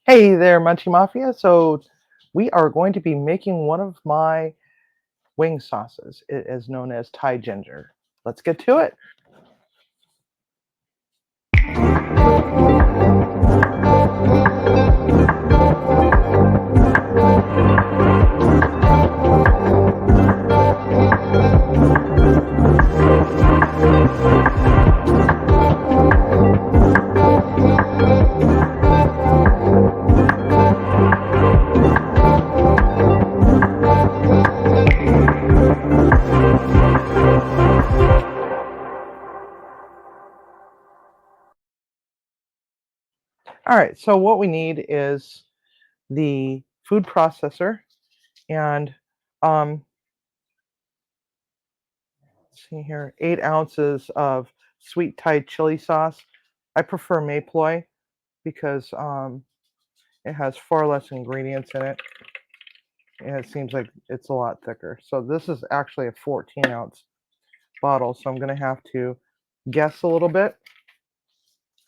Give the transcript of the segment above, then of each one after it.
Hey there, Munchie Mafia. So we are going to be making one of my wing sauces. It is known as Thai ginger. Let's get to it. All right, so what we need is the food processor and let's see here, 8 ounces of sweet Thai chili sauce. I prefer Mayploy because it has far less ingredients in it, and it seems like it's a lot thicker. So this is actually a 14-ounce bottle, so I'm going to have to guess a little bit.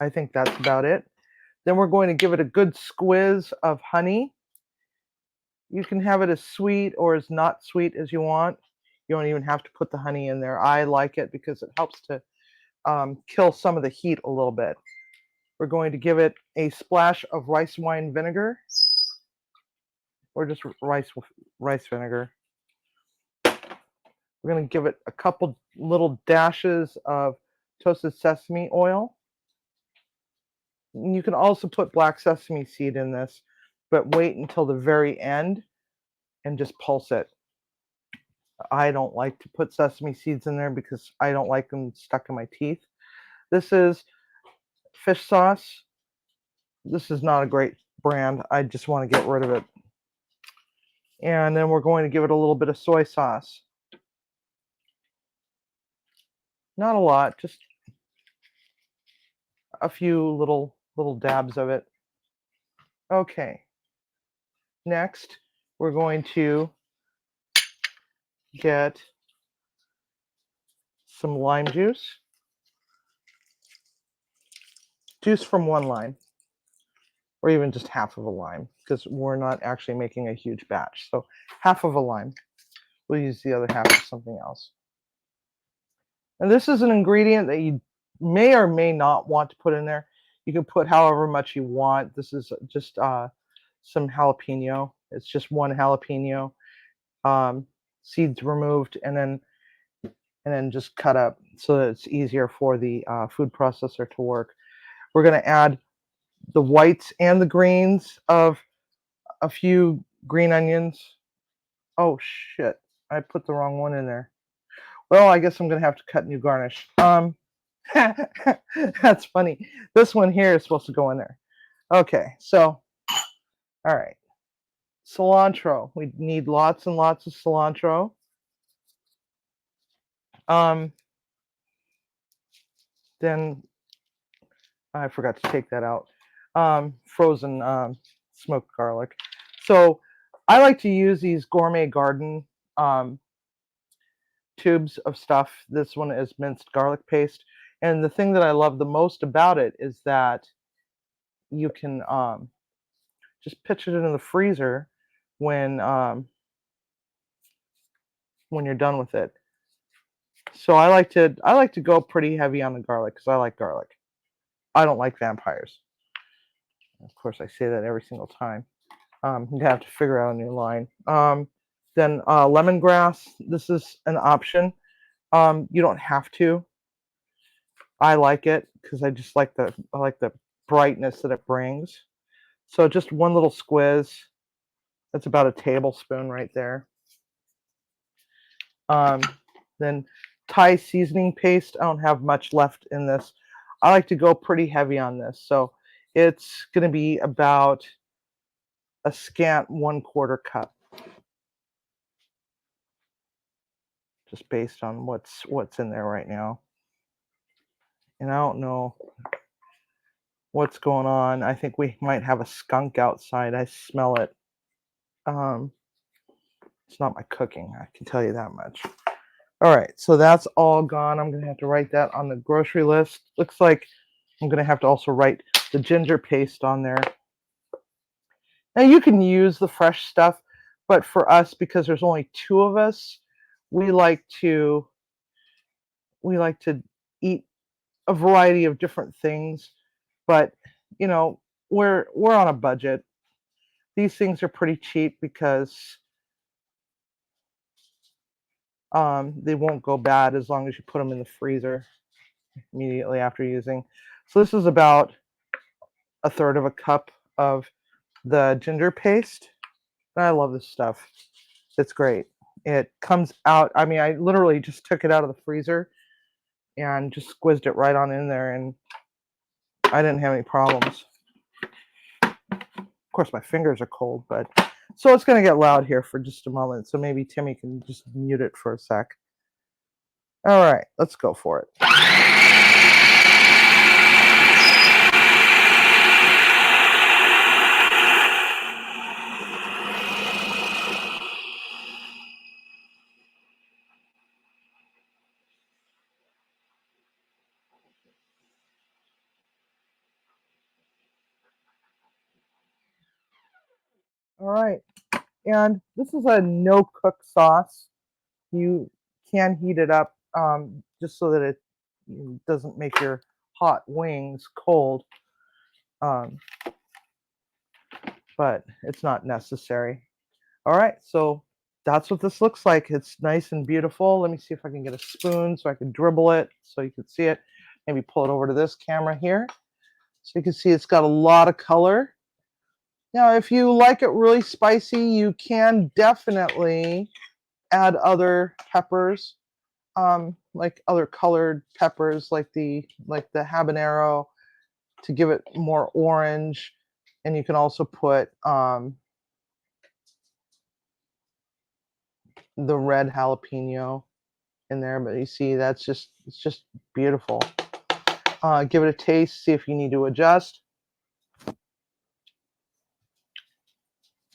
I think that's about it. Then we're going to give it a good squiz of honey. You can have it as sweet or as not sweet as you want. You don't even have to put the honey in there. I like it because it helps to kill some of the heat a little bit. We're going to give it a splash of rice wine vinegar, or just rice vinegar. We're going to give it a couple little dashes of toasted sesame oil. You can also put black sesame seed in this, but wait until the very end and just pulse it. I don't like to put sesame seeds in there because I don't like them stuck in my teeth. This is fish sauce. This is not a great brand. I just want to get rid of it. And then we're going to give it a little bit of soy sauce. Not a lot, just a few little dabs of it. Okay. Next, we're going to get some lime juice. Juice from one lime, or even just half of a lime, because we're not actually making a huge batch. So half of a lime. We'll use the other half for something else. And this is an ingredient that you may or may not want to put in there. You can put however much you want. This is just some jalapeno. It's just one jalapeno, seeds removed, and then just cut up so that it's easier for the food processor to work. We're going to add the whites and the greens of a few green onions. Oh shit, I put the wrong one in there. Well, I guess I'm going to have to cut new garnish. That's funny. This one here is supposed to go in there. Okay, so, all right. Cilantro. We need lots and lots of cilantro. Then I forgot to take that out. Frozen smoked garlic. So I like to use these Gourmet Garden tubes of stuff. This one is minced garlic paste. And the thing that I love the most about it is that you can just pitch it in the freezer when you're done with it. So I like to go pretty heavy on the garlic because I like garlic. I don't like vampires. Of course, I say that every single time. You have to figure out a new line. Then lemongrass. This is an option. You don't have to. I like it because I just like the brightness that it brings. So just one little squiz. That's about a tablespoon right there. Then Thai seasoning paste. I don't have much left in this. I like to go pretty heavy on this. So it's going to be about a scant 1/4 cup. Just based on what's in there right now. And I don't know what's going on. I think we might have a skunk outside. I smell it. It's not my cooking, I can tell you that much. All right, so that's all gone. I'm going to have to write that on the grocery list. Looks like I'm going to have to also write the ginger paste on there. Now you can use the fresh stuff, but for us, because there's only 2 of us, we like to we like to eat a variety of different things, but, you know, we're on a budget. These things are pretty cheap because, they won't go bad as long as you put them in the freezer immediately after using. So this is about a third of a cup of the ginger paste. And I love this stuff. It's great. It comes out, I mean, I literally just took it out of the freezer and just squizzed it right on in there, and I didn't have any problems. Of course, my fingers are cold, but so it's going to get loud here for just a moment. So maybe Timmy can just mute it for a sec. All right, let's go for it. All right, and this is a no-cook sauce. You can heat it up just so that it doesn't make your hot wings cold, um, but it's not necessary. All right, so that's what this looks like. It's nice and beautiful. Let me see if I can get a spoon so I can dribble it so you can see it. Maybe pull it over to this camera here. So you can see it's got a lot of color. Now, if you like it really spicy, you can definitely add other peppers, like other colored peppers, like the habanero, to give it more orange. And you can also put the red jalapeno in there, but you see it's just beautiful. Give it a taste, see if you need to adjust.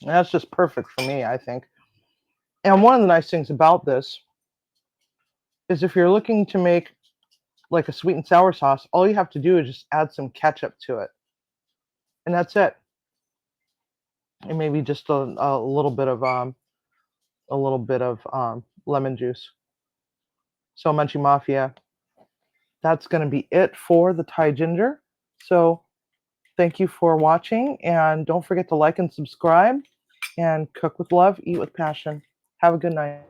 And that's just perfect for me, I think. And one of the nice things about this is if you're looking to make like a sweet and sour sauce, all you have to do is just add some ketchup to it. And that's it. And maybe just a little bit of lemon juice. So Munchie Mafia, that's going to be it for the Thai ginger. So thank you for watching, and don't forget to like and subscribe, and cook with love, eat with passion. Have a good night.